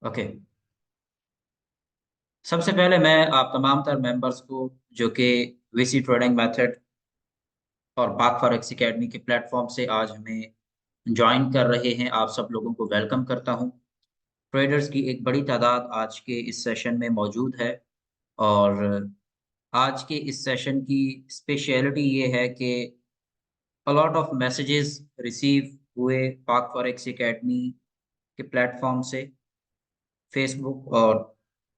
Okay. सबसे पहले मैं आप तमाम तर मेंबर्स को जो कि वीसी ट्रेडिंग मेथड और पाक फॉरेक्स एकेडमी के प्लेटफॉर्म से आज हमें ज्वाइन कर रहे हैं, आप सब लोगों को वेलकम करता हूं। ट्रेडर्स की एक बड़ी तादाद आज के इस सेशन में मौजूद है और आज के इस सेशन की स्पेशलिटी ये है कि a lot of messages receive हुए पाक फॉरेक्स एकेडमी के प्लेटफॉर्म से, फेसबुक और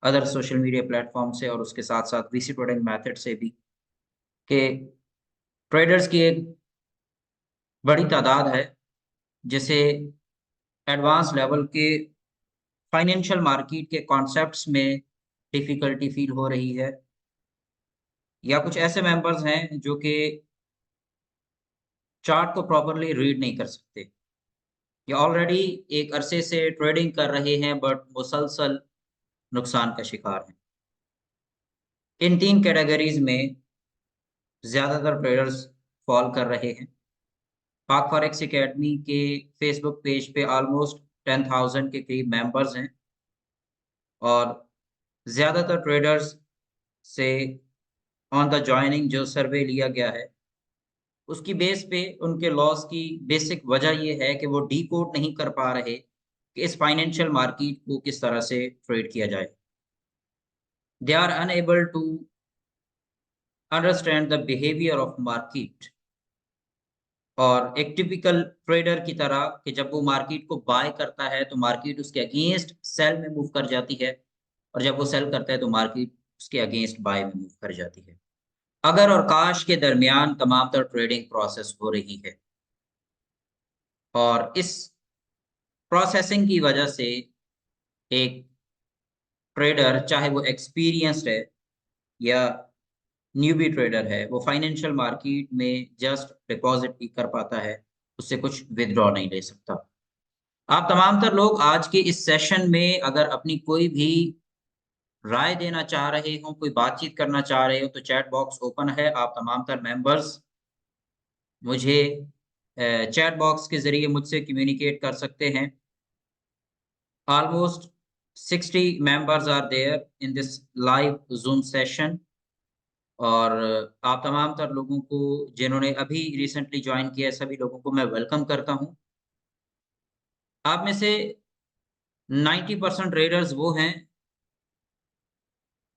अदर सोशल मीडिया प्लेटफॉर्म से, और उसके साथ साथ वीसी ट्रेडिंग मेथड से भी, कि ट्रेडर्स की एक बड़ी तादाद है जिसे एडवांस लेवल के फाइनेंशियल मार्केट के कॉन्सेप्ट्स में डिफिकल्टी फील हो रही है, या कुछ ऐसे मेंबर्स हैं जो कि चार्ट को प्रॉपर्ली रीड नहीं कर सकते, या ऑलरेडी एक अरसे से ट्रेडिंग कर रहे हैं बट मुसलसल नुकसान का शिकार हैं। इन तीन कैटेगरीज में ज़्यादातर ट्रेडर्स फॉल कर रहे हैं। पाक फॉरेक्स एकेडमी के फेसबुक पेज पे ऑलमोस्ट 10,000 के करीब मेंबर्स हैं और ज़्यादातर ट्रेडर्स से ऑन द जॉइनिंग जो सर्वे लिया गया है, उसकी बेस पे उनके लॉस की बेसिक वजह ये है कि वो डिकोड नहीं कर पा रहे कि इस फाइनेंशियल मार्केट को किस तरह से ट्रेड किया जाए। They are unable to understand the behaviour of market, और एक टिपिकल ट्रेडर की तरह कि जब वो मार्केट को बाय करता है तो मार्केट उसके अगेंस्ट सेल में मूव कर जाती है, और जब वो सेल करता है तो मार्केट उसके अगेंस्ट बाय में मूव कर जाती है। अगर और काश के दरमियान तमाम तर ट्रेडिंग प्रोसेस हो रही है, और इस प्रोसेसिंग की वजह से एक ट्रेडर, चाहे वो एक्सपीरियंस्ड है या न्यूबी ट्रेडर है, वो फाइनेंशियल मार्केट में जस्ट डिपॉजिट ही कर पाता है, उससे कुछ विथड्रॉ नहीं ले सकता। आप तमाम तर लोग आज के इस सेशन में अगर अपनी कोई भी राय देना चाह रहे हो, कोई बातचीत करना चाह रहे हो, तो चैट बॉक्स ओपन है। आप तमाम तर मेंबर्स मुझे चैट बॉक्स के ज़रिए मुझसे कम्युनिकेट कर सकते हैं। Almost 60 members are there in this live zoom session, और आप तमाम तर लोगों को जिन्होंने अभी रिसेंटली जॉइन किया है, सभी लोगों को मैं वेलकम करता हूं। आप में से 90% ट्रेडर्स वो हैं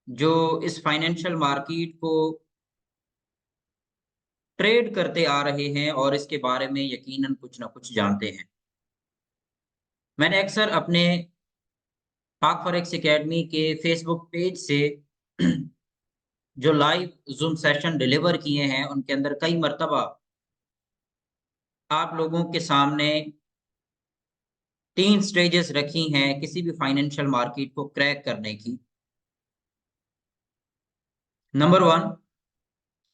जो इस फाइनेंशियल मार्केट को ट्रेड करते आ रहे हैं और इसके बारे में यकीनन कुछ ना कुछ जानते हैं। मैंने अक्सर अपने पाक फॉरेक्स एकेडमी के फेसबुक पेज से जो लाइव ज़ूम सेशन डिलीवर किए हैं, उनके अंदर कई मर्तबा आप लोगों के सामने 3 स्टेजेस रखी हैं किसी भी फाइनेंशियल मार्केट को क्रैक करने की। नंबर 1,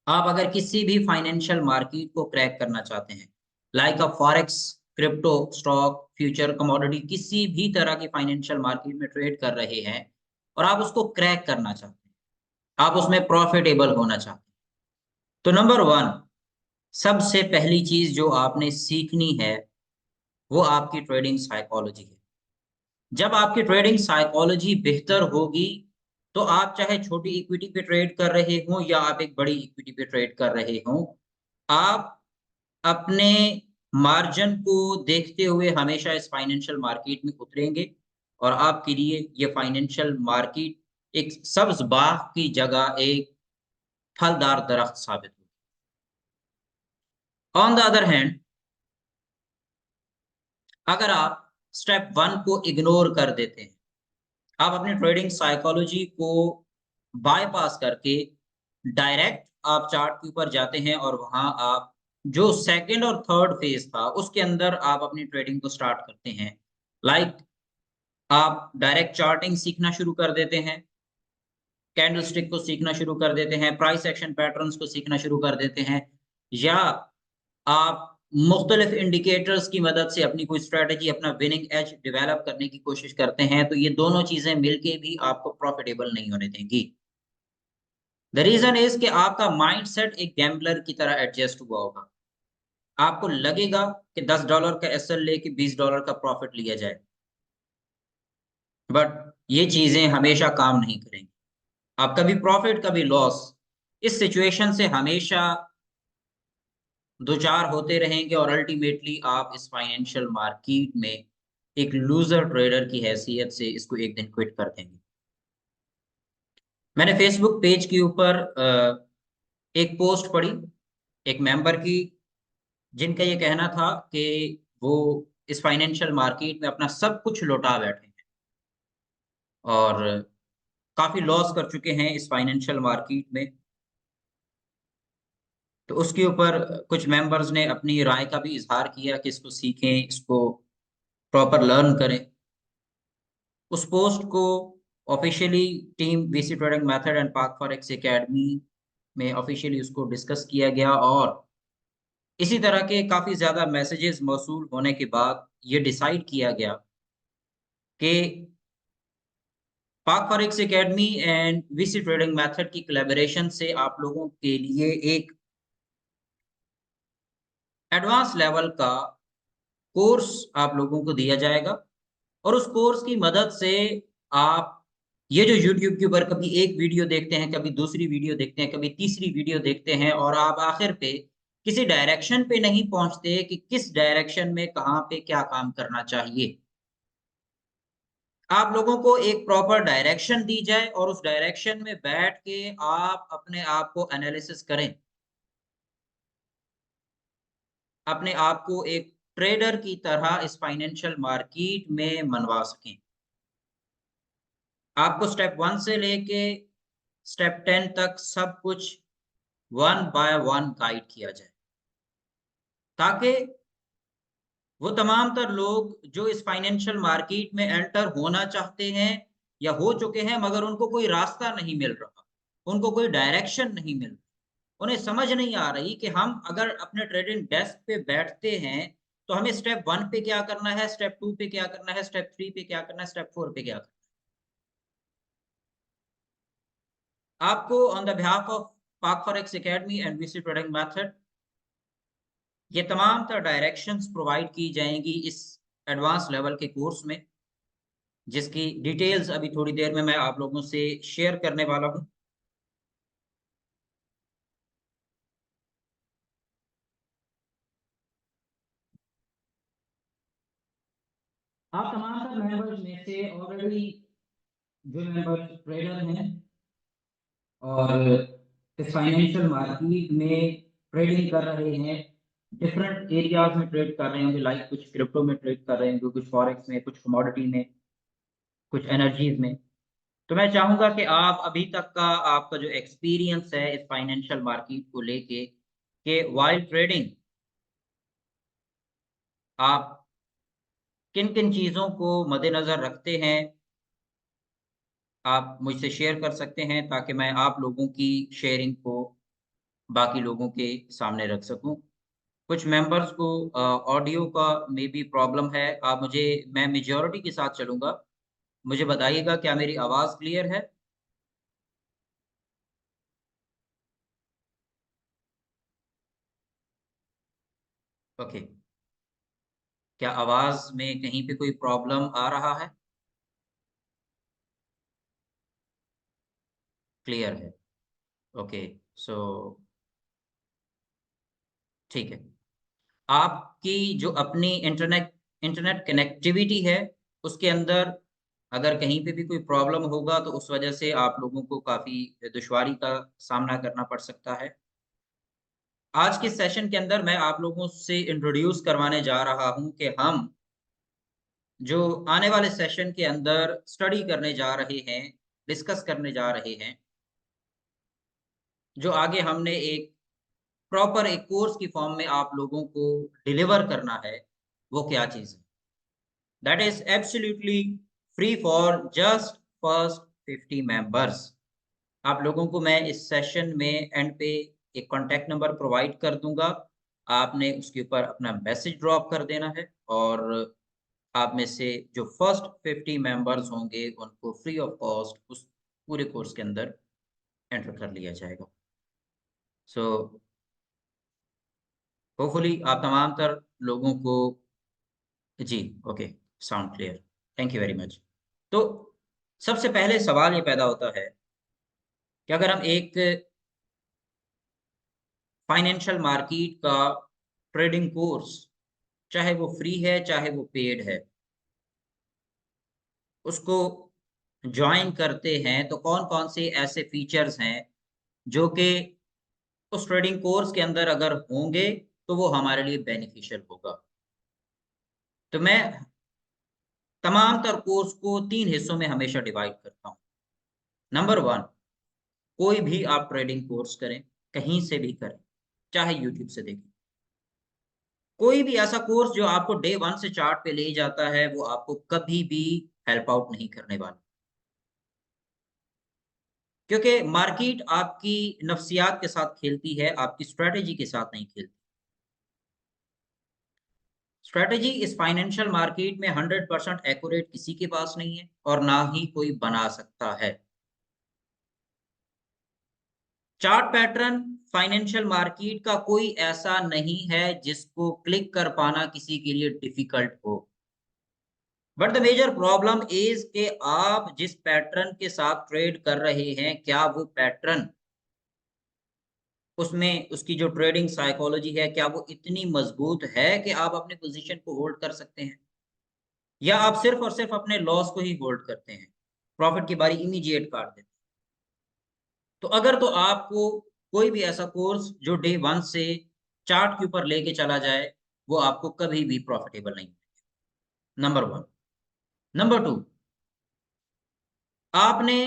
आप अगर किसी भी फाइनेंशियल मार्केट को क्रैक करना चाहते हैं, लाइक अ forex, crypto, stock, future, commodity, किसी भी तरह की फाइनेंशियल मार्केट में ट्रेड कर रहे हैं और आप उसको क्रैक करना चाहते हैं, आप उसमें प्रॉफिटेबल होना चाहते हैं, तो नंबर 1, सबसे पहली चीज जो आपने सीखनी है वो आपकी ट्रेडिंग साइकोलॉजी है। जब आपकी ट्रेडिंग साइकोलॉजी बेहतर होगी, तो आप चाहे छोटी इक्विटी पे ट्रेड कर रहे हो या आप एक बड़ी इक्विटी पे ट्रेड कर रहे हो, आप अपने मार्जिन को देखते हुए हमेशा इस फाइनेंशियल मार्केट में उतरेंगे, और आपके लिए ये फाइनेंशियल मार्केट एक सब्ज बाग की जगह एक फलदार दरख्त साबित होगी। ऑन द अदर हैंड, अगर आप स्टेप 1 को इग्नोर कर देते हैं, आप अपनी ट्रेडिंग साइकोलॉजी को बायपास करके डायरेक्ट आप चार्ट के ऊपर जाते हैं और वहां आप जो सेकंड और थर्ड फेज था उसके अंदर आप अपनी ट्रेडिंग को स्टार्ट करते हैं, लाइक आप डायरेक्ट चार्टिंग सीखना शुरू कर देते हैं, कैंडलस्टिक को सीखना शुरू कर देते हैं, प्राइस एक्शन पैटर्न्स को सीखना शुरू कर देते हैं, या आप मुख्तलिफ इंडिकेटर्स की मदद से अपनी कोई स्ट्रेटजी, अपना विनिंग एज डेवलप करने की कोशिश करते हैं, तो ये दोनों चीजें मिलके भी आपको प्रॉफिटेबल नहीं होने देंगी। द रीजन इज कि आपका माइंडसेट एक गैम्बलर की तरह एडजस्ट हुआ होगा। आपको लगेगा कि $10 का एसएल लेके $20 का प्रॉफिट लिया जाए, बट ये चीजें हमेशा काम नहीं करेंगी। आप कभी प्रॉफिट कभी लॉस, इस सिचुएशन से हमेशा दो चार होते रहेंगे और अल्टीमेटली आप इस फाइनेंशियल मार्केट में एक लूजर ट्रेडर की हैसियत से इसको एक दिन क्विट कर देंगे। मैंने फेसबुक पेज के ऊपर एक पोस्ट पढ़ी एक मेंबर की, जिनका ये कहना था कि वो इस फाइनेंशियल मार्केट में अपना सब कुछ लौटा बैठे हैं और काफी लॉस कर चुके हैं इस फाइनेंशियल मार्केट में। तो उसके ऊपर कुछ मेंबर्स ने अपनी राय का भी इजहार किया कि इसको सीखें, इसको प्रॉपर लर्न करें। उस पोस्ट को officially team VC trading method and park forex academy में ऑफिशियली उसको डिस्कस किया गया और इसी तरह के काफी ज्यादा मैसेजेस मौसूल होने के बाद ये डिसाइड किया गया कि park forex academy and VC trading method की कोलैबोरेशन से आप लोगों के लिए एक एडवांस लेवल का कोर्स आप लोगों को दिया जाएगा और उस कोर्स की मदद से आप ये जो YouTube के ऊपर कभी एक वीडियो देखते हैं, कभी दूसरी वीडियो देखते हैं, कभी तीसरी वीडियो देखते हैं और आप आखिर पे किसी डायरेक्शन पे नहीं पहुंचते कि किस डायरेक्शन में कहाँ पे क्या काम करना चाहिए। आप लोगों को एक प्रॉपर डायरेक्शन दी जाए और उस डायरेक्शन में बैठ के आप अपने आप को एनालिसिस करें, अपने आप को एक ट्रेडर की तरह इस फाइनेंशियल मार्केट में मनवा सकें। आपको स्टेप 1 से लेके स्टेप 10 तक सब कुछ वन बाय वन गाइड किया जाए, ताकि वो तमाम तर लोग जो इस फाइनेंशियल मार्केट में एंटर होना चाहते हैं या हो चुके हैं मगर उनको कोई रास्ता नहीं मिल रहा, उनको कोई डायरेक्शन नहीं मिल रहा, उन्हें समझ नहीं आ रही कि हम अगर अपने ट्रेडिंग डेस्क पे बैठते हैं तो हमें स्टेप 1 पे क्या करना है, स्टेप 2 पे क्या करना है, स्टेप 3 पे क्या करना है, स्टेप 4 पे क्या करना है। आपको on the behalf of park forex academy and VC trading method ये तमाम तरह डायरेक्शंस प्रोवाइड की जाएंगी इस एडवांस लेवल के कोर्स में, जिसकी डिटेल्स अभी थोड़ी देर में मैं आप लोगों से शेयर करने वाला हूं। आप तमाम तर मेंबर्स में से ऑलरेडी जो मेंबर्स ट्रेडर हैं और इस फाइनेंशियल मार्केट में ट्रेडिंग कर रहे हैं, डिफरेंट एरियाज में ट्रेड कर रहे होंगे, लाइक कुछ क्रिप्टो में ट्रेड कर रहे होंगे, कुछ फॉरेक्स में, कुछ कमोडिटी में, कुछ एनर्जीज में। तो मैं चाहूंगा कि आप अभी तक का आपका जो एक्सपीरियंस है इस फाइनेंशियल मार्केट को लेके कि वाइल ट्रेडिंग आप किन किन चीजों को मद्देनजर रखते हैं, आप मुझसे शेयर कर सकते हैं ताकि मैं आप लोगों की शेयरिंग को बाकी लोगों के सामने रख सकूं। कुछ मेंबर्स को ऑडियो का मे बी प्रॉब्लम है, आप मुझे, मैं मेजॉरिटी के साथ चलूंगा, मुझे बताइएगा क्या मेरी आवाज़ क्लियर है? ओके। क्या आवाज़ में कहीं पे कोई प्रॉब्लम आ रहा है? क्लियर है। ओके। सो ठीक है। आपकी जो अपनी इंटरनेट इंटरनेट कनेक्टिविटी है उसके अंदर अगर कहीं पे भी कोई प्रॉब्लम होगा तो उस वजह से आप लोगों को काफ़ी दुश्वारी का सामना करना पड़ सकता है। आज के सेशन के अंदर मैं आप लोगों से इंट्रोड्यूस करवाने जा रहा हूं कि हम जो आने वाले सेशन के अंदर स्टडी करने जा रहे हैं, डिस्कस करने जा रहे हैं, जो आगे हमने एक प्रॉपर एक कोर्स की फॉर्म में आप लोगों को डिलीवर करना है, वो क्या चीज़ है? That is absolutely free for just first 50 members. आप लोगों को मैं इस सेशन में एंड पे एक कॉन्टैक्ट नंबर प्रोवाइड कर दूंगा। आपने उसके ऊपर अपना मैसेज ड्रॉप कर देना है और आप में से जो फर्स्ट 50 मेंबर्स होंगे उनको फ्री ऑफ कॉस्ट उस पूरे कोर्स के अंदर एंटर कर लिया जाएगा। सो होपफुली आप तमाम तर लोगों को जी, okay, sound clear. Thank you very much. तो सबसे पहले सवाल ये पैदा होता है कि अगर हम एक फाइनेंशियल मार्केट का ट्रेडिंग कोर्स, चाहे वो फ्री है चाहे वो पेड है, उसको ज्वाइन करते हैं तो कौन-कौन से ऐसे फीचर्स हैं जो कि उस ट्रेडिंग कोर्स के अंदर अगर होंगे तो वो हमारे लिए बेनिफिशियल होगा। तो मैं तमाम तर कोर्स को 3 हिस्सों में हमेशा डिवाइड करता हूँ। नंबर 1, कोई भी आप ट्रेडिंग कोर्स करें, कहीं से भी करें, चाहे यूट्यूब से देखें। कोई भी ऐसा कोर्स जो आपको डे 1 से चार्ट पे ले जाता है, वो आपको कभी भी हेल्प आउट नहीं करने वाला। क्योंकि मार्केट आपकी नफ्सियात के साथ खेलती है, आपकी स्ट्रैटेजी के साथ नहीं खेलती। स्ट्रैटेजी इस फाइनेंशियल मार्केट में 100% एक्यूरेट किसी के पास नहीं है और ना ही कोई बना सकता है। चार्ट पैटर्न फाइनेंशियल मार्केट का कोई ऐसा नहीं है जिसको क्लिक कर पाना किसी के लिए डिफिकल्ट हो। But the major problem is कि आप जिस पैटर्न के साथ ट्रेड कर रहे हैं, क्या वो पैटर्न, उसमें उसकी जो ट्रेडिंग साइकोलॉजी है, क्या वो इतनी मजबूत है कि आप अपनी पोजीशन को होल्ड कर सकते हैं? या आप सिर्फ और सिर्फ अपने लॉस को ही होल्ड करते हैं, प्रॉफिट की बारी इमीडिएट काट देते हैं? तो अगर तो आपको कोई भी ऐसा कोर्स जो डे 1 से चार्ट के ऊपर लेके चला जाए, वो आपको कभी भी प्रॉफिटेबल नहीं है, नंबर 1। नंबर 2, आपने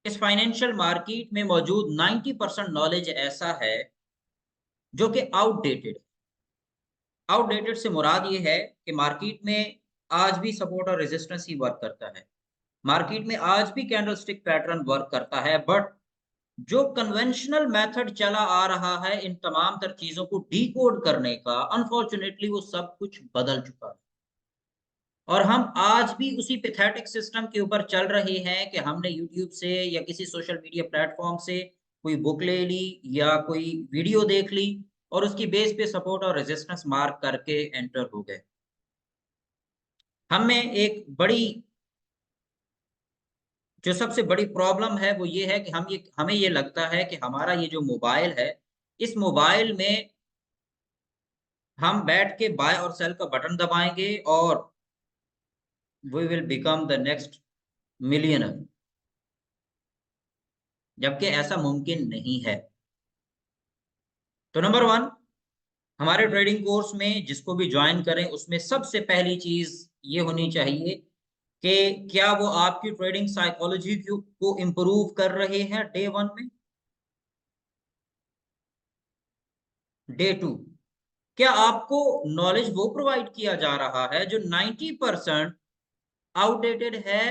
इस फाइनेंशियल मार्केट में मौजूद 90% नॉलेज ऐसा है जो कि आउटडेटेड है। आउटडेटेड से मुराद ये है कि मार्केट में आज भी सपोर्ट और रेजिस्टेंस ही वर्क करता है। मार्केट में आज भी कैंडलस्टिक पैटर्न वर्क करता है, बट जो कन्वेंशनल मेथड चला आ रहा है इन तमाम तर चीज़ों को डिकोड करने का, अनफॉर्चुनेटली वो सब कुछ बदल चुका है। और हम आज भी उसी पैथेटिक सिस्टम के ऊपर चल रहे हैं कि हमने यूट्यूब से या किसी सोशल मीडिया प्लेटफ़ॉर्म से कोई बुक ले ली या कोई वीडियो देख ली और उसकी बेस पे सपोर्ट और रेजिस्टेंस मार्क करके एंटर हो गए। हम में एक बड़ी जो सबसे बड़ी प्रॉब्लम है वो ये है कि हमें ये लगता है कि हमारा ये जो मोबाइल है, इस मोबाइल में हम बैठ के बाय और सेल का बटन दबाएँगे और we will become the next millionaire, जबकि ऐसा मुमकिन नहीं है। तो नंबर 1, हमारे ट्रेडिंग कोर्स में जिसको भी जॉइन करें उसमें सबसे पहली चीज़ ये होनी चाहिए कि क्या वो आपकी ट्रेडिंग साइकोलॉजी को इम्प्रूव कर रहे हैं डे 1 में? डे 2, क्या आपको नॉलेज वो प्रोवाइड किया जा रहा है जो 90% आउटडेटेड है,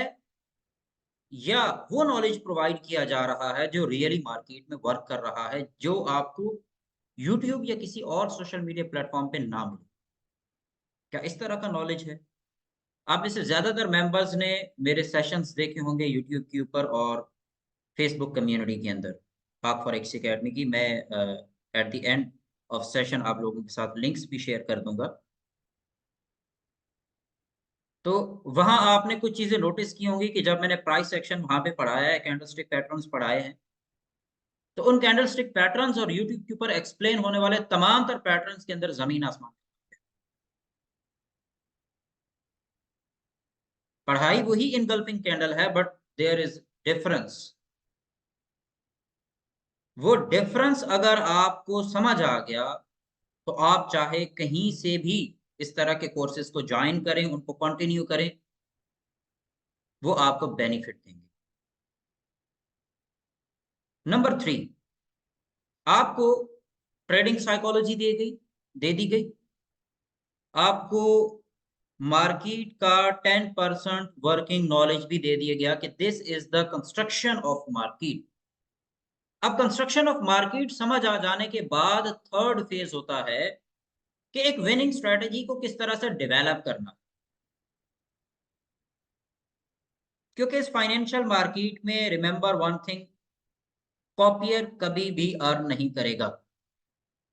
या वो नॉलेज प्रोवाइड किया जा रहा है जो रियली मार्केट में वर्क कर रहा है, जो आपको यूट्यूब या किसी और सोशल मीडिया प्लेटफ़ॉर्म पे ना मिले? क्या इस तरह का नॉलेज है? आप में से ज़्यादातर मेंबर्स ने मेरे सेशंस देखे होंगे यूट्यूब के ऊपर और फेसबुक कम्युनिटी के अंदर, पाक फॉरेक्स अकेडमी की। मैं at the end of session आप लोगों के साथ लिंक्स भी शेयर कर दूँगा। तो वहाँ आपने कुछ चीज़ें नोटिस की होंगी कि जब मैंने प्राइस एक्शन वहाँ पे पढ़ाया है, कैंडलस्टिक पैटर्न्स पढ़ाए हैं, तो उन कैंडलस्टिक पैटर्न्स और यूट्यूब के ऊपर एक्सप्लेन होने वाले तमाम तर पैटर्न्स के अंदर ज़मीन-आसमान का फ़र्क है। पढ़ाई वही इनगल्फिंग कैंडल है, बट देयर इज़ डिफरेंस। वो डिफरेंस अगर आपको समझ आ गया, तो आप चाहे कहीं से भी इस तरह के कोर्सेज़ को जॉइन करें, उनको कंटिन्यू करें, वो आपको बेनिफिट देंगे। नंबर 3, आपको ट्रेडिंग साइकोलॉजी दे दी गई। आपको मार्केट का 10% वर्किंग नॉलेज भी दे दिया गया कि this is the construction of market. अब कंस्ट्रक्शन ऑफ मार्केट समझ आ जाने के बाद थर्ड फेज़ होता है कि एक विनिंग स्ट्रैटेजी को किस तरह से डेवलप करना। क्योंकि इस फाइनेंशियल मार्केट में रिमेंबर वन थिंग, कॉपियर कभी भी अर्न नहीं करेगा।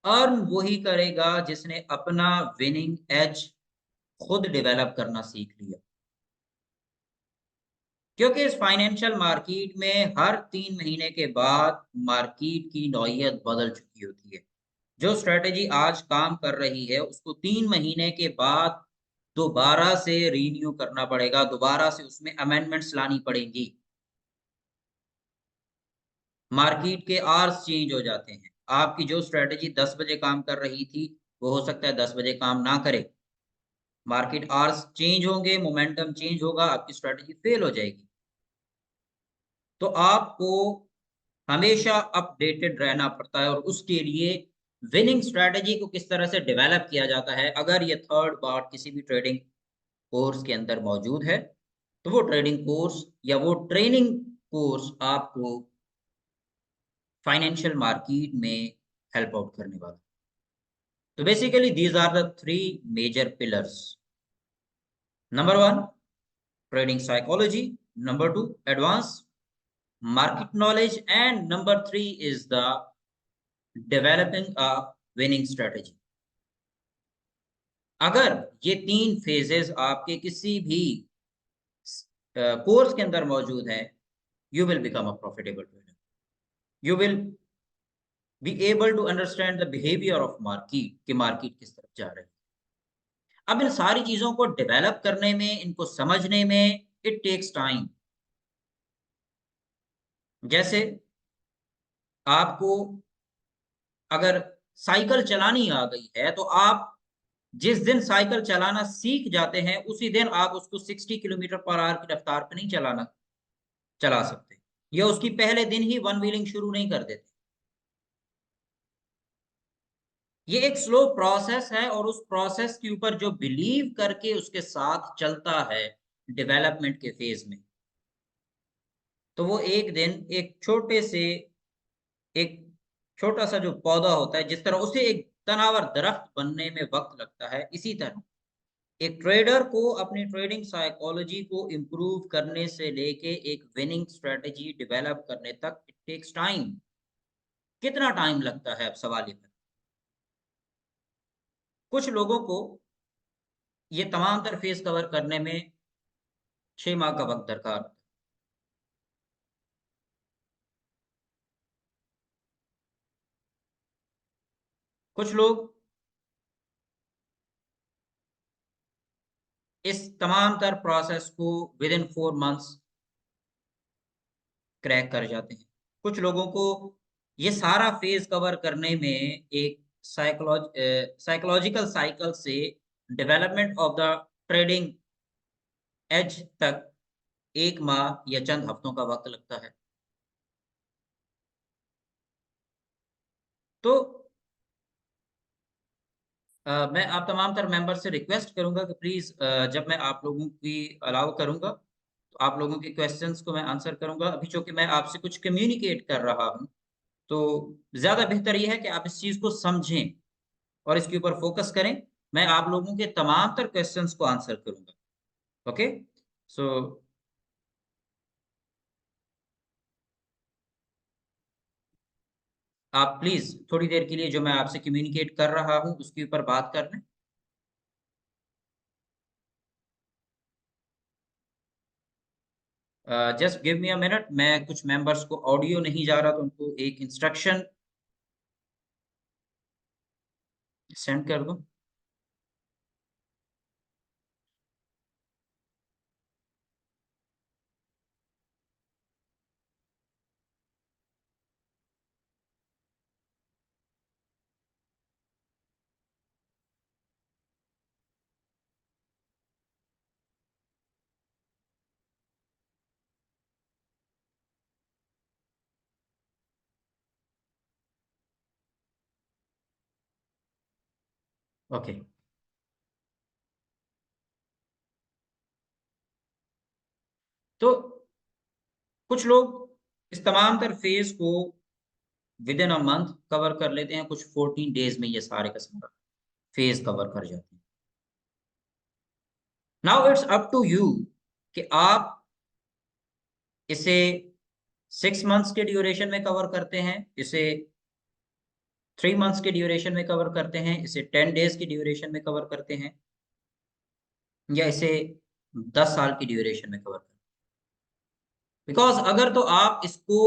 अर्न वही करेगा जिसने अपना विनिंग एज खुद डेवलप करना सीख लिया। क्योंकि इस फाइनेंशियल मार्केट में हर 3 महीने के बाद मार्केट की नौइयत बदल चुकी होती है। जो स्ट्रेटेजी आज काम कर रही है उसको 3 महीने के बाद दोबारा से रीन्यू करना पड़ेगा, दोबारा से उसमें अमेंडमेंट्स लानी पड़ेंगी। मार्केट के आवर्स चेंज हो जाते हैं। आपकी जो स्ट्रेटेजी 10 बजे काम कर रही थी, वो हो सकता है 10 बजे काम ना करे। मार्केट आवर्स चेंज होंगे, मोमेंटम चेंज होगा, आपकी स्ट्रेटेजी फेल हो जाएगी। तो आपको हमेशा अपडेटेड रहना पड़ता है और उसके लिए विनिंग स्ट्रेटेजी को किस तरह से डेवलप किया जाता है, अगर ये थर्ड पार्ट किसी भी ट्रेडिंग कोर्स के अंदर मौजूद है, तो वो ट्रेडिंग कोर्स या वो ट्रेनिंग कोर्स आपको फाइनेंशियल मार्केट में हेल्प आउट करने वाला है। तो basically these are the 3 major pillars. Number 1 trading psychology, number 2 advance market knowledge, and number 3 is the developing a winning strategy। अगर ये 3 फेजेस आपके किसी भी कोर्स के अंदर मौजूद है, you will become a profitable trader. You will be able to understand the behaviour of market कि मार्केट किस तरफ जा रही है। अब इन सारी चीजों को डेवलप करने में, इनको समझने में इट टेक्स टाइम। जैसे आपको अगर साइकिल चलानी आ गई है, तो आप जिस दिन साइकिल चलाना सीख जाते हैं, उसी दिन आप उसको 60 किलोमीटर पर आवर की रफ्तार पे नहीं चला सकते, या उसकी पहले दिन ही वन व्हीलिंग शुरू नहीं कर देते। ये एक स्लो प्रोसेस है और उस प्रोसेस के ऊपर जो बिलीव करके उसके साथ चलता है डेवलपमेंट के फेज में, तो वो एक दिन एक छोटा सा जो पौधा होता है, जिस तरह उसे एक तनावर दरख्त बनने में वक्त लगता है, इसी तरह एक ट्रेडर को अपनी ट्रेडिंग साइकोलॉजी को इम्प्रूव करने से लेके एक विनिंग स्ट्रेटेजी डेवलप करने तक इट टेक्स टाइम। कितना टाइम लगता है, अब सवाल ये है। कुछ लोगों को ये तमाम तर फेस कवर करने में 6 माह का वक्त दरकार होता है। कुछ लोग इस तमाम तर प्रोसेस को विद इन 4 मंथ्स क्रैक कर जाते हैं। कुछ लोगों को ये सारा फेज कवर करने में एक साइकोलॉजिकल साइकिल से development of the trading edge तक 1 माह या चंद हफ्तों का वक्त लगता है। तो मैं आप तमाम तर मेंबर से रिक्वेस्ट करूंगा कि प्लीज जब मैं आप लोगों की अलाउ करूंगा, तो आप लोगों के क्वेश्चंस को मैं आंसर करूंगा। अभी चूंकि मैं आपसे कुछ कम्युनिकेट कर रहा हूं, तो ज्यादा बेहतर यह है कि आप इस चीज को समझें और इसके ऊपर फोकस करें। मैं आप लोगों के तमाम तर क्वेश्चंस को आंसर करूंगा। ओके, सो आप प्लीज थोड़ी देर के लिए जो मैं आपसे कम्युनिकेट कर रहा हूं उसके ऊपर बात कर लें। Just give me a minute, मैं कुछ मेंबर्स को ऑडियो नहीं जा रहा, तो उनको एक इंस्ट्रक्शन सेंड कर दूं। ओके, तो कुछ लोग इस तमाम तर फेज को with in a month cover कर लेते हैं, कुछ 14 डेज में ये सारे का सारा फेज कवर कर जाते हैं। Now it's up to you कि आप इसे 6 मंथ्स के ड्यूरेशन में कवर करते हैं, इसे 3 मंथ्स के ड्यूरेशन में कवर करते हैं, इसे 10 डेज की ड्यूरेशन में कवर करते हैं, या इसे 10 साल की ड्यूरेशन में कवर करते हैं। बिकॉज अगर तो आप इसको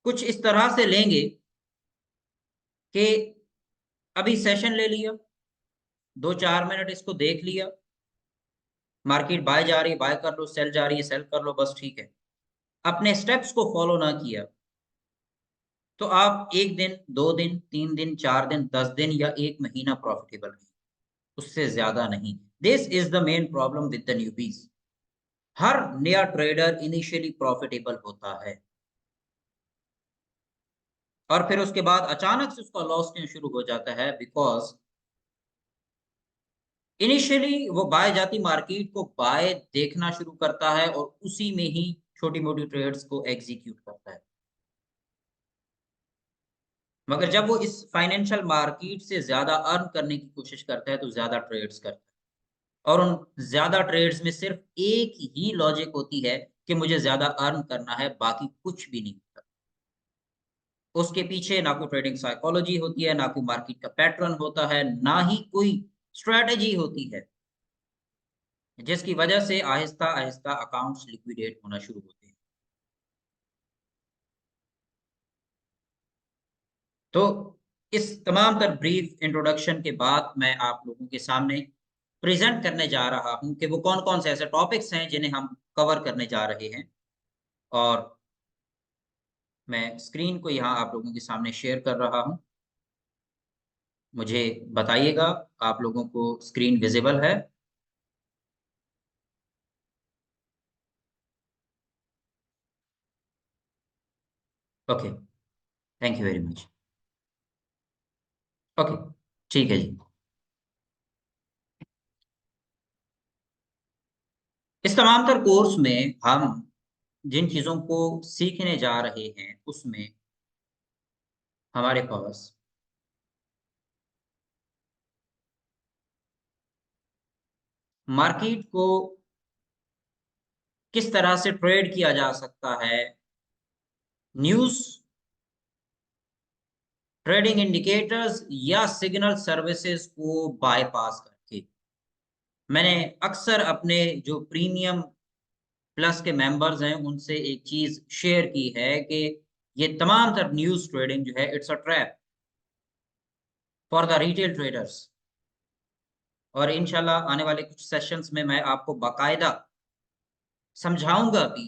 कुछ इस तरह से लेंगे कि अभी सेशन ले लिया, 2-4 मिनट इसको देख लिया, मार्केट बाय जा रही है बाय कर लो, सेल जा रही है सेल कर लो, बस ठीक है, अपने स्टेप्स को फॉलो ना किया, तो आप 1 दिन 2 दिन 3 दिन 4 दिन 10 दिन या 1 महीना प्रॉफिटेबल नहीं, उससे ज्यादा नहीं। This is the main problem with the newbies. हर नया ट्रेडर इनिशियली प्रॉफिटेबल होता है और फिर उसके बाद अचानक से उसका लॉस क्यों शुरू हो जाता है, बिकॉज इनिशियली वो बाय जाती मार्केट को बाय देखना शुरू करता है और उसी में ही छोटी मोटी ट्रेड्स को एग्जीक्यूट करता है। मगर जब वो इस फाइनेंशियल मार्केट से ज्यादा अर्न करने की कोशिश करता है तो ज्यादा ट्रेड्स करता है, और उन ज्यादा ट्रेड्स में सिर्फ एक ही लॉजिक होती है कि मुझे ज्यादा अर्न करना है, बाकी कुछ भी नहीं होता। उसके पीछे ना कोई ट्रेडिंग साइकोलॉजी होती है, ना कोई मार्केट का पैटर्न होता है, ना ही कोई स्ट्रेटेजी होती है, जिसकी वजह से आहिस्ता आहिस्ता अकाउंट्स लिक्विडेट होना शुरू होते हैं। तो इस तमाम तर ब्रीफ इंट्रोडक्शन के बाद मैं आप लोगों के सामने प्रेजेंट करने जा रहा हूं कि वो कौन कौन से ऐसे टॉपिक्स हैं जिन्हें हम कवर करने जा रहे हैं। और मैं स्क्रीन को यहाँ आप लोगों के सामने शेयर कर रहा हूं। मुझे बताइएगा आप लोगों को स्क्रीन विजिबल है? Okay, thank you very much. Okay, ठीक है जी। इस तमाम तर कोर्स में हम जिन चीजों को सीखने जा रहे हैं उसमें हमारे पास मार्केट को किस तरह से ट्रेड किया जा सकता है, न्यूज़, ट्रेडिंग इंडिकेटर्स या सिग्नल सर्विसेज को बायपास करके। मैंने अक्सर अपने जो प्रीमियम प्लस के मेंबर्स हैं उनसे एक चीज शेयर की है कि ये तमाम तर न्यूज़ ट्रेडिंग जो है it's a trap for the retail traders. और इंशाल्लाह आने वाले कुछ सेशंस में मैं आपको बाकायदा समझाऊंगा भी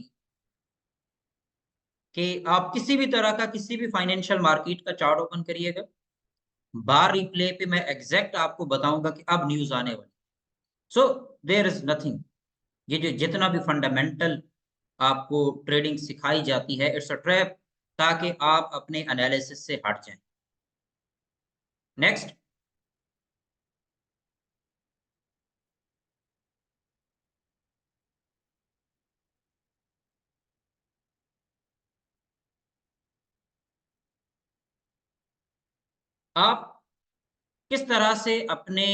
कि आप किसी भी तरह का किसी भी फाइनेंशियल मार्केट का चार्ट ओपन करिएगा, बार रिप्ले पे मैं एग्जैक्ट आपको बताऊंगा कि अब न्यूज आने वाली। सो देयर इज नथिंग, ये जो जितना भी फंडामेंटल आपको ट्रेडिंग सिखाई जाती है इट्स अ ट्रैप, ताकि आप अपने एनालिसिस से हट जाएं। नेक्स्ट, आप किस तरह से अपने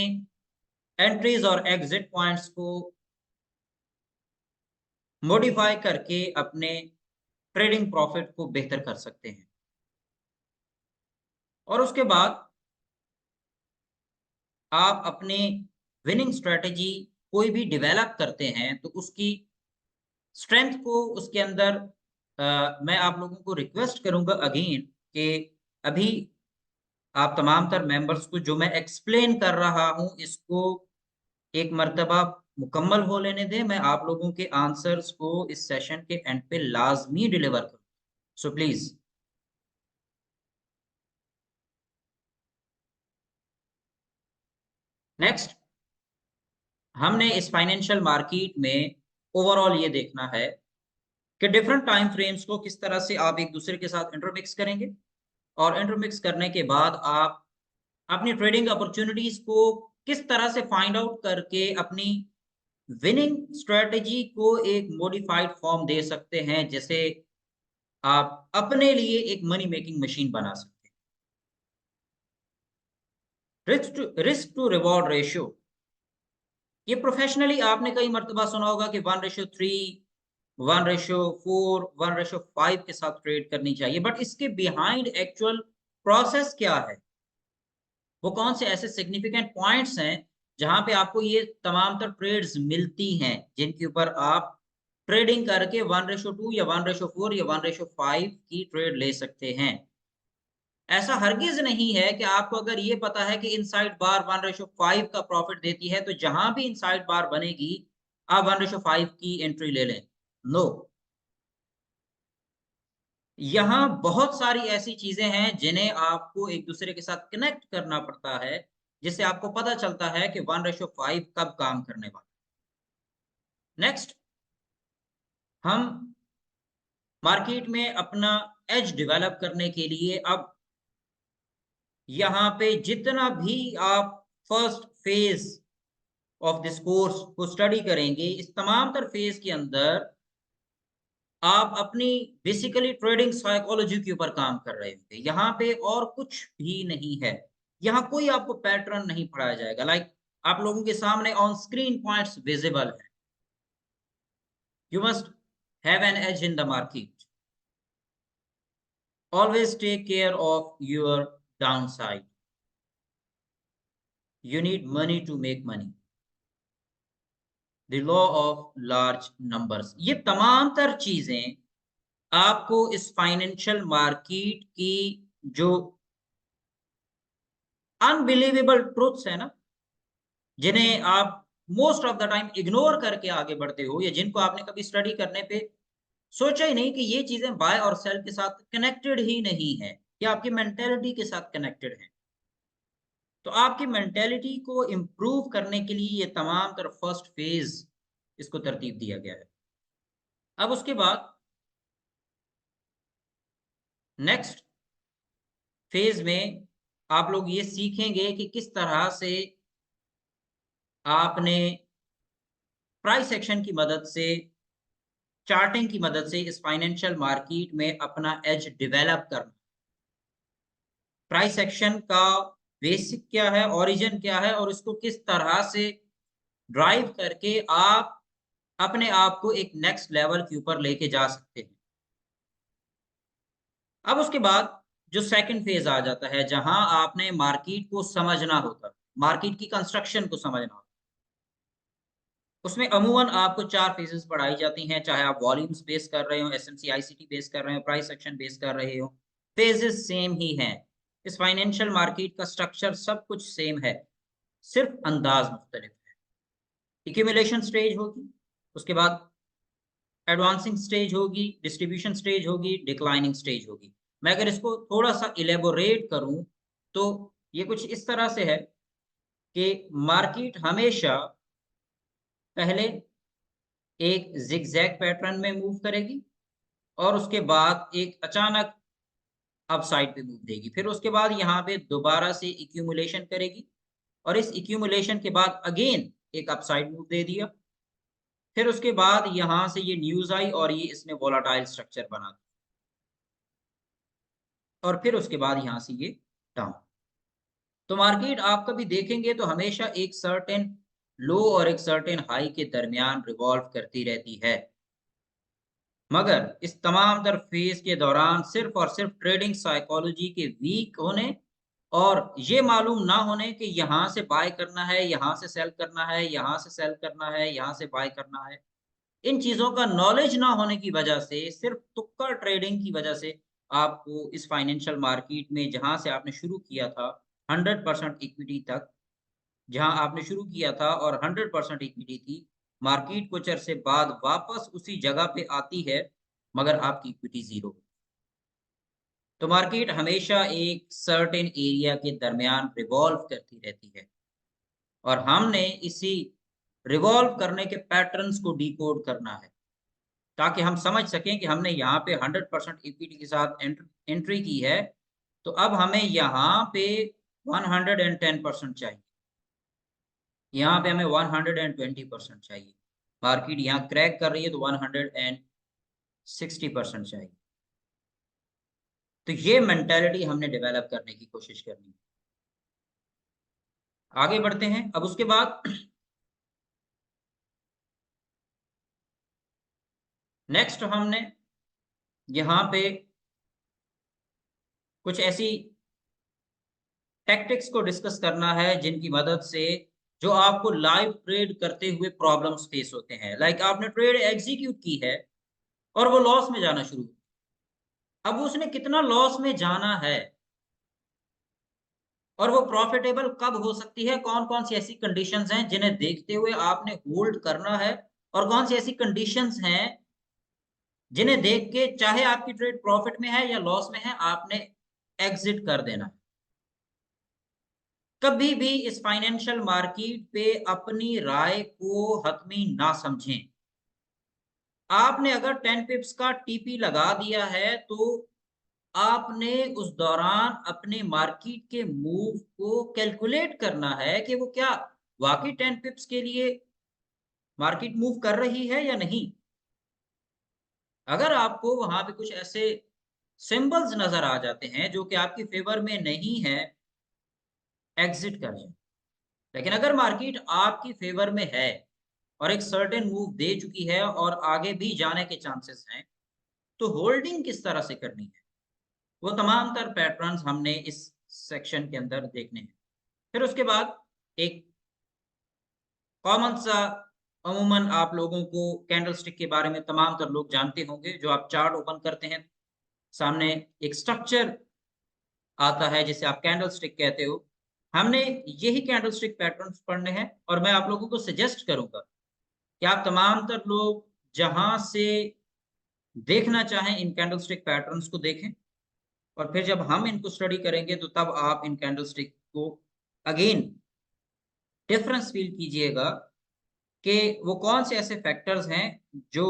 एंट्रीज और एग्जिट पॉइंट्स को मॉडिफाई करके अपने ट्रेडिंग प्रॉफिट को बेहतर कर सकते हैं। और उसके बाद आप अपने विनिंग स्ट्रेटेजी कोई भी डेवलप करते हैं तो उसकी स्ट्रेंथ को उसके अंदर मैं आप लोगों को रिक्वेस्ट करूंगा अगेन कि अभी आप तमाम तर मेंबर्स को जो मैं एक्सप्लेन कर रहा हूं इसको एक मर्तबा मुकम्मल हो लेने दें। मैं आप लोगों के आंसर्स को इस सेशन के एंड पे लाजमी डिलीवर करूँ, सो प्लीज। नेक्स्ट, हमने इस फाइनेंशियल मार्केट में ओवरऑल ये देखना है कि डिफरेंट टाइम फ्रेम्स को किस तरह से आप एक दूसरे के साथ इंटरमिक्स करेंगे, और इंटरमिक्स करने के बाद आप अपनी ट्रेडिंग अपॉर्चुनिटीज को किस तरह से फाइंड आउट करके अपनी विनिंग स्ट्रेटेजी को एक मॉडिफाइड फॉर्म दे सकते हैं, जिसे आप अपने लिए एक मनी मेकिंग मशीन बना सकते हैं। रिस्क टू रिवॉर्ड रेशियो, ये प्रोफेशनली आपने कई मर्तबा सुना होगा कि 1:3, 1:4, 1:5 के साथ ट्रेड करनी चाहिए, बट इसके बिहाइंड एक्चुअल प्रोसेस क्या है, वो कौन से ऐसे सिग्निफिकेंट पॉइंट्स हैं जहां पे आपको ये तमाम तर ट्रेड्स मिलती हैं जिनके ऊपर आप ट्रेडिंग करके 1:2 या 1:4 या 1:5 की ट्रेड ले सकते हैं। ऐसा हरगिज नहीं है कि आपको अगर ये पता है कि इनसाइड बार 1:5 का प्रॉफिट देती है, तो जहां भी इनसाइड बार बनेगी, आप 1:5 की एंट्री ले लें। नो, यहाँ बहुत सारी ऐसी चीजें हैं जिन्हें आपको एक दूसरे के साथ कनेक्ट करना पड़ता है, जिससे आपको पता चलता है कि 1:5 कब काम करने वाला। नेक्स्ट, हम मार्केट में अपना एज डेवलप करने के लिए अब यहाँ पे जितना भी आप first phase of this course को स्टडी करेंगे, इस तमाम तर फेज के अंदर आप अपनी बेसिकली ट्रेडिंग साइकोलॉजी के ऊपर काम कर रहे होंगे। यहाँ पे और कुछ भी नहीं है। यहाँ कोई आपको पैटर्न नहीं पढ़ाया जाएगा। आप लोगों के सामने ऑन स्क्रीन पॉइंट्स विजिबल है। You must have an edge in the market. Always take care of your downside. You need money to make money. The law of large numbers, ये तमाम तर चीजें आपको इस फाइनेंशियल मार्केट की जो unbelievable truths है ना, जिन्हें आप most of the time ignore करके आगे बढ़ते हो, या जिनको आपने कभी स्टडी करने पे सोचा ही नहीं कि ये चीजें बाय और सेल के साथ कनेक्टेड ही नहीं है, या आपकी मेंटेलिटी के साथ कनेक्टेड है। तो आपकी मेंटेलिटी को इम्प्रूव करने के लिए ये तमाम तरफ फर्स्ट फेज इसको तरतीब दिया गया है। अब उसके बाद नेक्स्ट फेज में आप लोग ये सीखेंगे कि किस तरह से आपने प्राइस एक्शन की मदद से, चार्टिंग की मदद से इस फाइनेंशियल मार्केट में अपना एज डेवलप करना। प्राइस एक्शन का बेसिक क्या है, ओरिजिन क्या है, और इसको किस तरह से ड्राइव करके आप अपने आप को एक नेक्स्ट लेवल के ऊपर लेके जा सकते हैं। अब उसके बाद जो सेकंड फेज आ जाता है, जहां आपने मार्केट को समझना होता है, मार्केट की कंस्ट्रक्शन को समझना होता है। उसमें अमूमन आपको 4 फेजेस पढ़ाई जाती हैं, चाहे आप वॉल्यूम्स बेस कर रहे हो, एसएमसी आईसीटी बेस कर रहे हो, प्राइस एक्शन बेस कर रहे हो, फेजेस सेम ही हैं। इस फाइनेंशियल मार्केट का स्ट्रक्चर सब कुछ सेम है, सिर्फ अंदाज मुख्तलिफ है। एक्यूमुलेशन स्टेज होगी, उसके बाद एडवांसिंग स्टेज होगी, डिस्ट्रीब्यूशन स्टेज होगी, डिक्लाइनिंग स्टेज होगी। मैं अगर इसको थोड़ा सा इलेबोरेट करूं, तो ये कुछ इस तरह से है कि मार्केट हमेशा पहले एक ज़िगज़ैग पैटर्न में मूव करेगी, और उसके बाद एक अचानक अपसाइड पे मूव देगी। फिर उसके बाद यहाँ पे दोबारा से एक्यूमुलेशन करेगी, और इस एक्यूमुलेशन के बाद अगेन एक अपसाइड मूव दे दिया। फिर उसके बाद यहाँ से ये न्यूज़ आई और ये इसने वोलेटाइल स्ट्रक्चर बना दिया, और फिर उसके बाद यहाँ से ये डाउन। तो मार्केट आप कभी देखेंगे तो हमेशा एक सर्टेन लो और एक सर्टेन हाई के दरमियान रिवॉल्व करती रहती है। मगर इस तमाम तर फेज के दौरान सिर्फ और सिर्फ ट्रेडिंग साइकोलॉजी के वीक होने और ये मालूम ना होने कि यहाँ से बाय करना है, यहाँ से सेल करना है, यहाँ से सेल करना है, यहाँ से बाय करना है, इन चीज़ों का नॉलेज ना होने की वजह से, सिर्फ तुक्का ट्रेडिंग की वजह से आपको इस फाइनेंशियल मार्केट में, जहाँ से आपने शुरू किया था 100% इक्विटी तक, जहाँ आपने शुरू किया था और 100% इक्विटी थी, मार्केट कुछ अरसे बाद वापस उसी जगह पे आती है, मगर आपकी इक्विटी ज़ीरो। तो मार्केट हमेशा एक सर्टेन एरिया के दरमियान रिवॉल्व करती रहती है, और हमने इसी रिवॉल्व करने के पैटर्न्स को डिकोड करना है, ताकि हम समझ सकें कि हमने यहाँ पे 100% इक्विटी के साथ एंट्री की है, तो अब हमें यहाँ पे 110% चाहिए। यहाँ पे हमें 120% चाहिए। मार्केट यहाँ क्रैक कर रही है तो 160% चाहिए। तो ये मेंटालिटी हमने डेवलप करने की कोशिश करनी है। आगे बढ़ते हैं। अब उसके बाद नेक्स्ट हमने यहाँ पे कुछ ऐसी टैक्टिक्स को डिस्कस करना है जिनकी मदद से जो आपको लाइव ट्रेड करते हुए प्रॉब्लम्स फेस होते हैं। लाइक आपने ट्रेड एग्जीक्यूट की है और वो लॉस में जाना शुरू, अब उसने कितना लॉस में जाना है और वो प्रॉफिटेबल कब हो सकती है, कौन-कौन सी ऐसी कंडीशंस हैं जिन्हें देखते हुए आपने होल्ड करना है और कौन सी ऐसी कंडीशंस हैं जिन्हें देख के चाहे आपकी ट्रेड प्रॉफिट में है या लॉस में है, आपने एग्ज़िट कर देना है। कभी भी इस फाइनेंशियल मार्केट पे अपनी राय को हतमी ना समझें। आपने अगर 10 पिप्स का टीपी लगा दिया है, तो आपने उस दौरान अपने मार्केट के मूव को कैलकुलेट करना है कि वो क्या वाक़ई 10 पिप्स के लिए मार्केट मूव कर रही है या नहीं। अगर आपको वहाँ पे कुछ ऐसे सिंबल्स नज़र आ जाते हैं जो कि आपके फ़ेवर में नहीं है, एग्ज़िट कर जाएँ। लेकिन अगर मार्केट आपकी फ़ेवर में है और एक सर्टेन मूव दे चुकी है और आगे भी जाने के चांसेस हैं, तो होल्डिंग किस तरह से करनी है, वो तमाम तर पैटर्न्स हमने इस सेक्शन के अंदर देखने हैं। फिर उसके बाद एक कॉमन सा अमूमन आप लोगों को कैंडलस्टिक के बारे में तमाम तर लोग जानते होंगे, जो आप चार्ट ओपन करते हैं, सामने एक स्ट्रक्चर आता है जिसे आप कैंडलस्टिक कहते हो। हमने यही कैंडलस्टिक पैटर्न्स पढ़ने हैं और मैं आप लोगों को सजेस्ट करूँगा कि आप तमाम तर लोग जहाँ से देखना चाहें इन कैंडलस्टिक पैटर्न्स को देखें और फिर जब हम इनको स्टडी करेंगे तो तब आप इन कैंडलस्टिक को अगेन डिफरेंस फ़ील कीजिएगा कि वो कौन से ऐसे फैक्टर्स हैं जो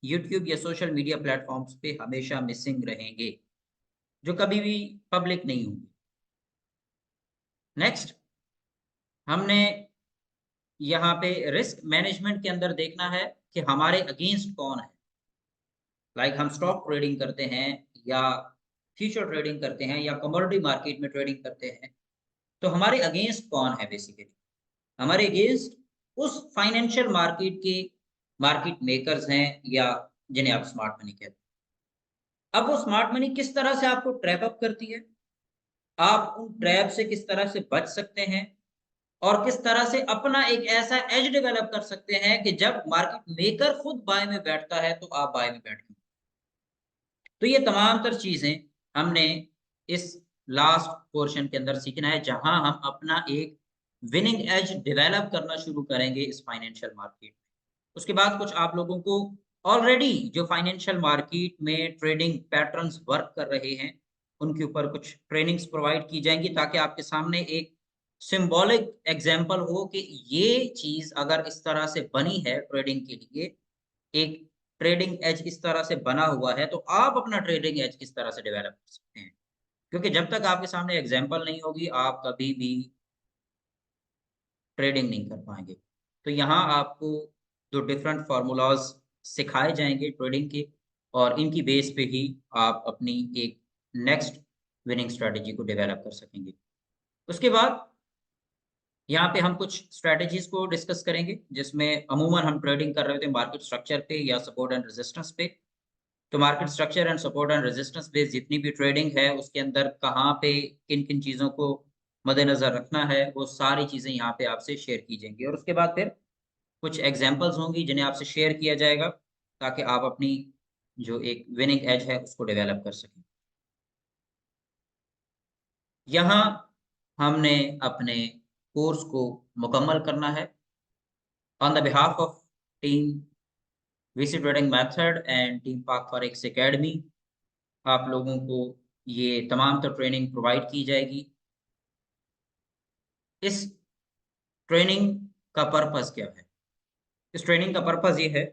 यूट्यूब या सोशल मीडिया प्लेटफ़ॉर्म्स पे हमेशा मिसिंग रहेंगे, जो कभी भी पब्लिक नहीं होंगे। नेक्स्ट हमने यहाँ पे रिस्क मैनेजमेंट के अंदर देखना है कि हमारे अगेंस्ट कौन है। लाइक हम स्टॉक ट्रेडिंग करते हैं या फ्यूचर ट्रेडिंग करते हैं या कमोडिटी मार्केट में ट्रेडिंग करते हैं, तो हमारे अगेंस्ट कौन है बेसिकली? हमारे अगेंस्ट उस फाइनेंशियल मार्केट के मार्केट मेकर्स हैं या जिन्हें आप स्मार्ट मनी कहते हैं। अब वो स्मार्ट मनी किस तरह से आपको ट्रैप अप करती है, आप उन ट्रैप से किस तरह से बच सकते हैं और किस तरह से अपना एक ऐसा एज डेवलप कर सकते हैं कि जब मार्केट मेकर खुद बाय में बैठता है, तो आप बाय में बैठें। तो ये तमाम तर चीज़ें हमने इस लास्ट पोर्शन के अंदर सीखना है, जहाँ हम अपना एक विनिंग एज डेवलप करना शुरू करेंगे इस फाइनेंशियल मार्केट। उसके बाद कुछ आप लोगों को ऑलरेडी जो फाइनेंशियल मार्केट में ट्रेडिंग पैटर्न्स वर्क कर रहे हैं, उनके ऊपर कुछ ट्रेनिंग्स प्रोवाइड की जाएँगी ताकि आपके सामने एक सिंबॉलिक एग्ज़ाम्पल हो कि ये चीज़ अगर इस तरह से बनी है ट्रेडिंग के लिए, एक ट्रेडिंग एज इस तरह से बना हुआ है, तो आप अपना ट्रेडिंग एज किस तरह से डेवलप कर सकते हैं। क्योंकि जब तक आपके सामने एग्ज़ाम्पल नहीं होगी, आप कभी भी ट्रेडिंग नहीं कर पाएँगे। तो यहाँ आपको 2 डिफरेंट फ़ॉर्मूलाज़ सिखाए जाएँगे ट्रेडिंग के और इनकी बेस पे ही आप अपनी एक नेक्स्ट विनिंग स्ट्रैटेजी को डेवलप कर सकेंगे। उसके बाद यहाँ पे हम कुछ स्ट्रैटेजीज़ को डिस्कस करेंगे, जिसमें अमूमन हम ट्रेडिंग कर रहे होते हैं मार्केट स्ट्रक्चर पे या सपोर्ट एंड रेजिस्टेंस पे। तो market structure and support and resistance based जितनी भी ट्रेडिंग है, उसके अंदर कहाँ पे किन-किन चीज़ों को मद्देनज़र रखना है, वो सारी चीज़ें यहाँ पे आपसे शेयर की जाएँगी और उसके बाद फिर कुछ एग्ज़ाम्पल्स होंगी जिन्हें आपसे शेयर किया जाएगा, ताकि आप अपनी जो एक विनिंग एज है, उसको डेवलप कर सकें। यहाँ हमने अपने कोर्स को मुकम्मल करना है। On the behalf of team VC trading method and team पाक फॉरेक्स एकेडमी, आप लोगों को ये तमाम तो ट्रेनिंग प्रोवाइड की जाएगी। इस ट्रेनिंग का पर्पज़ क्या है? इस ट्रेनिंग का पर्पज़ ये है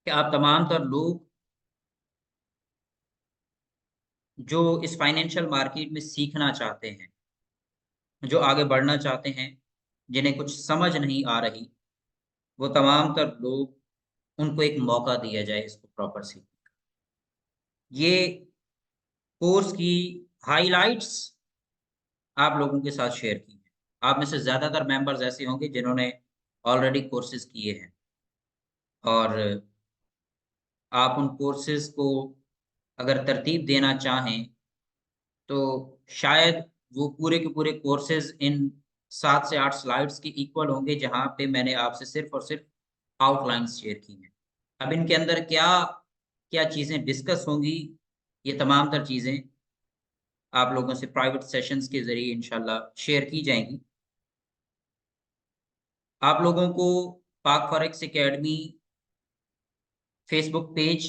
कि आप तमाम तर लोग जो इस फाइनेंशियल मार्केट में सीखना चाहते हैं, जो आगे बढ़ना चाहते हैं, जिन्हें कुछ समझ नहीं आ रही, वो तमाम तर लोग उनको एक मौका दिया जाए इसको प्रॉपर सीखने का। ये कोर्स की हाइलाइट्स आप लोगों के साथ शेयर की हैं। आप में से ज़्यादातर मेंबर्स ऐसे होंगे जिन्होंने ऑलरेडी कोर्सेज़ किए हैं और आप उन कोर्सेज़ को अगर तरतीब देना चाहें, तो शायद वो पूरे के पूरे कोर्सेज़ इन 7 से 8 स्लाइड्स के इक्वल होंगे, जहाँ पे मैंने आपसे सिर्फ़ और सिर्फ़ आउटलाइन्स शेयर की हैं। अब इनके अंदर क्या क्या चीज़ें डिस्कस होंगी, ये तमाम तर चीज़ें आप लोगों से प्राइवेट सेशंस के ज़रिए इंशाल्लाह शेयर की जाएँगी। आप लोगों को पाक फॉरेक्स अकेडमी फ़ेसबुक पेज,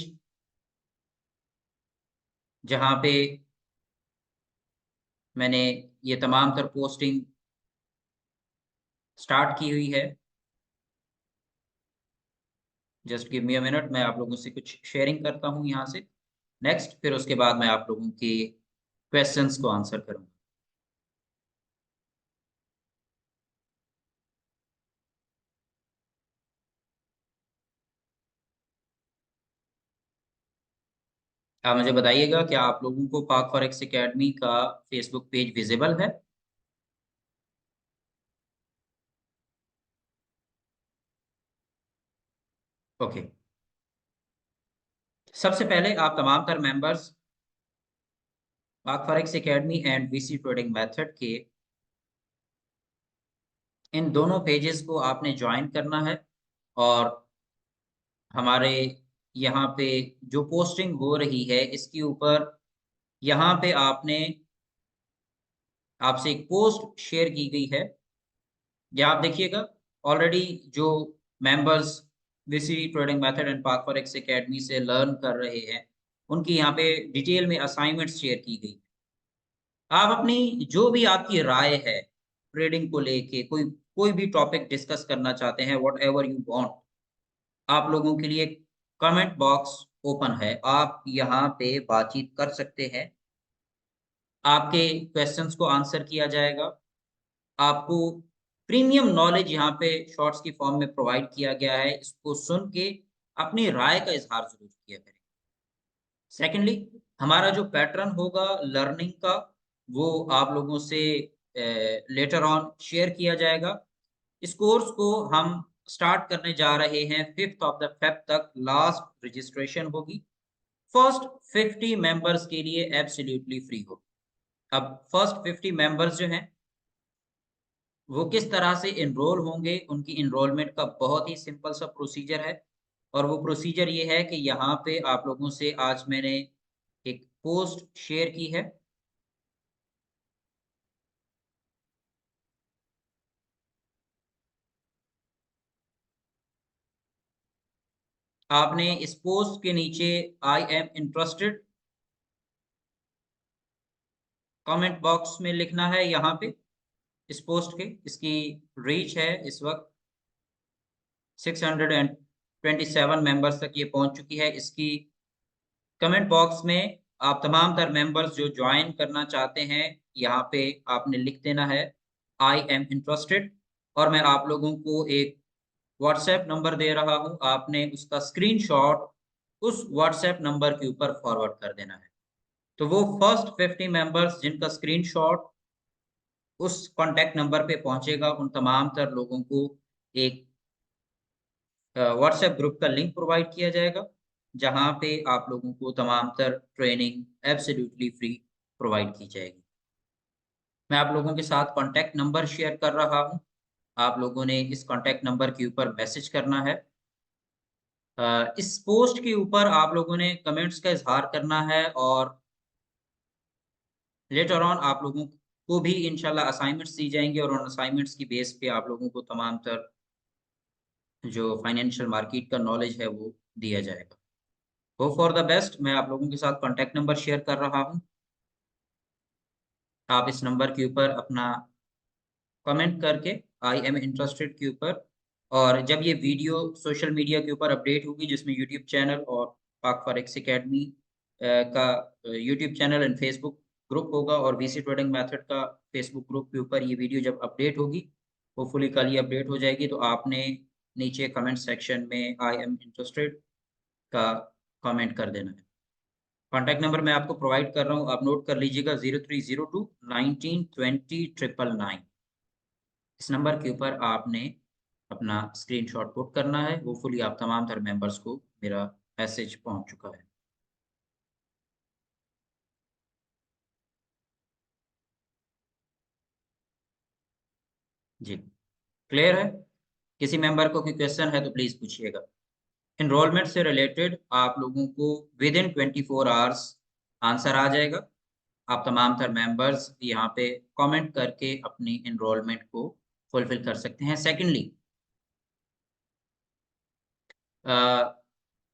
जहाँ पे मैंने ये तमाम तर पोस्टिंग स्टार्ट की हुई है। Just give me a minute, मैं आप लोगों से कुछ शेयरिंग करता हूँ यहाँ से। नेक्स्ट, फिर उसके बाद मैं आप लोगों के क्वेश्चंस को आंसर करूँगा। आप मुझे बताइएगा, क्या आप लोगों को पाक फॉरेक्स अकेडमी का फ़ेसबुक पेज विज़िबल है? ओके। सबसे पहले आप तमाम तर मेंबर्स पाक forex academy and VC trading method के इन दोनों पेजेस को आपने जॉइन करना है, और हमारे यहाँ पे जो पोस्टिंग हो रही है, इसके ऊपर यहाँ पे आपने आपसे एक पोस्ट शेयर की गई है। यहाँ आप देखिएगा, ऑलरेडी जो members VC trading method and पाक फॉरेक्स अकेडमी से लर्न कर रहे हैं, उनकी यहाँ पे डिटेल में असाइनमेंट्स शेयर की गई। आप अपनी जो भी आपकी राय है ट्रेडिंग को लेके, कोई कोई भी टॉपिक डिस्कस करना चाहते हैं, व्हाटएवर यू वांट, आप लोगों के लिए कमेंट बॉक्स ओपन है। आप यहाँ पे बातचीत कर सकते हैं। आपके क्वेश्चंस को आंसर किया जाएगा। आपको प्रीमियम नॉलेज यहाँ पे शॉर्ट्स की फॉर्म में प्रोवाइड किया गया है। इसको सुन के अपनी राय का इज़हार ज़रूर किया करें। सेकंडली, हमारा जो पैटर्न होगा लर्निंग का, वो आप लोगों से लेटर ऑन शेयर किया जाएगा। इस कोर्स को हम स्टार्ट करने जा रहे हैं 5th ऑफ द फेब तक, लास्ट रजिस्ट्रेशन होगी। फर्स्ट 50 मेंबर्स के लिए एब्सोल्यूटली फ्री होगी। अब फर्स्ट 50 मेंबर्स जो हैं, वो किस तरह से एनरोल होंगे, उनकी एनरोलमेंट का बहुत ही सिंपल सा प्रोसीजर है। और वो प्रोसीजर ये है कि यहाँ पे आप लोगों से आज मैंने एक पोस्ट शेयर की है। आपने इस पोस्ट के नीचे I am interested comment box में लिखना है। यहाँ पे इस पोस्ट के, इसकी रीच है इस वक़्त 627 मेंबर्स तक ये पहुँच चुकी है। इसकी कमेंट बॉक्स में आप तमाम तर मेंबर्स जो जॉइन करना चाहते हैं, यहाँ पे आपने लिख देना है आई एम इंटरेस्टेड, और मैं आप लोगों को एक व्हाट्सएप नंबर दे रहा हूँ। आपने उसका स्क्रीनशॉट उस व्हाट्सएप नंबर के ऊपर फॉरवर्ड कर देना है। तो वो फर्स्ट 50 मेंबर्स जिनका स्क्रीनशॉट उस कॉन्टैक्ट नंबर पे पहुँचेगा, उन तमाम तर लोगों को एक व्हाट्सएप ग्रुप का लिंक प्रोवाइड किया जाएगा, जहाँ पे आप लोगों को तमाम तर ट्रेनिंग एब्सोल्यूटली फ्री प्रोवाइड की जाएगी। मैं आप लोगों के साथ कॉन्टैक्ट नंबर शेयर कर रहा हूँ। आप लोगों ने इस कॉन्टैक्ट नंबर के ऊपर मैसेज करना है। इस पोस्ट के ऊपर आप लोगों ने कमेंट्स का इज़हार करना है, और लेटर ऑन आप लोगों को भी इंशाल्लाह असाइनमेंट्स दी जाएँगी, और उन असाइनमेंट्स की बेस पे आप लोगों को तमाम तर जो फाइनेंशियल मार्केट का नॉलेज है, वो दिया जाएगा। Hope for the best. मैं आप लोगों के साथ कॉन्टैक्ट नंबर शेयर कर रहा हूँ। आप इस नंबर के ऊपर अपना कमेंट करके आई एम इंटरेस्टेड के ऊपर, और जब ये वीडियो सोशल मीडिया के ऊपर अपडेट होगी, जिसमें यूट्यूब चैनल और पाक फॉरेक्स अकेडमी का YouTube channel and Facebook group होगा, और वीसी ट्रेडिंग मेथड का फेसबुक ग्रुप के ऊपर ये वीडियो जब अपडेट होगी, होपफुली कल ये अपडेट हो जाएगी, तो आपने नीचे कमेंट सेक्शन में आई एम इंटरेस्टेड का कमेंट कर देना है। कॉन्टैक्ट नंबर मैं आपको प्रोवाइड कर रहा हूँ, आप नोट कर लीजिएगा 0302 19 20 999। इस नंबर के ऊपर आपने अपना स्क्रीनशॉट पुट करना है। होपफुली आप तमाम तर मेंबर्स को मेरा मैसेज पहुँच चुका है। जी, क्लियर है? किसी मेंबर को कोई क्वेश्चन है तो प्लीज़ पूछिएगा। एनरोलमेंट से रिलेटेड आप लोगों को विद इन 24 आवर्स आंसर आ जाएगा। आप तमाम तर मेंबर्स यहाँ पे कमेंट करके अपनी एनरोलमेंट को फुलफिल कर सकते हैं। सेकंडली अ,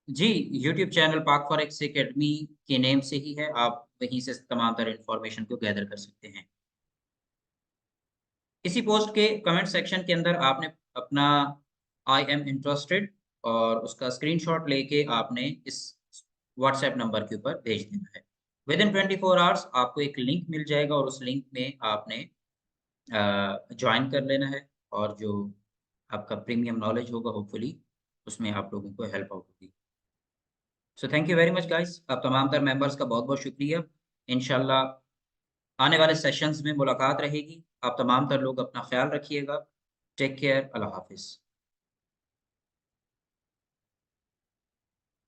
जी, यूट्यूब चैनल पाक फॉरेक्स एकेडमी के नेम से ही है, आप वहीं से तमाम तरह इन्फॉर्मेशन को गैदर कर सकते हैं। इसी पोस्ट के कमेंट सेक्शन के अंदर आपने अपना आई एम इंटरेस्टेड और उसका स्क्रीनशॉट लेके आपने इस व्हाट्सएप नंबर के ऊपर भेज देना है। विद इन 24 आवर्स आपको एक लिंक मिल जाएगा और उस लिंक में आपने जॉइन कर लेना है और जो आपका प्रीमियम नॉलेज होगा होपफुली उसमें आप लोगों को हेल्प आउट होगी। So thank you very much guys, आप तमाम तर मेंबर्स का बहुत-बहुत शुक्रिया। इंशाल्लाह आने वाले सेशंस में मुलाकात रहेगी। आप तमाम तर लोग अपना ख़्याल रखिएगा। टेक केयर, अल्लाह हाफ़िज़।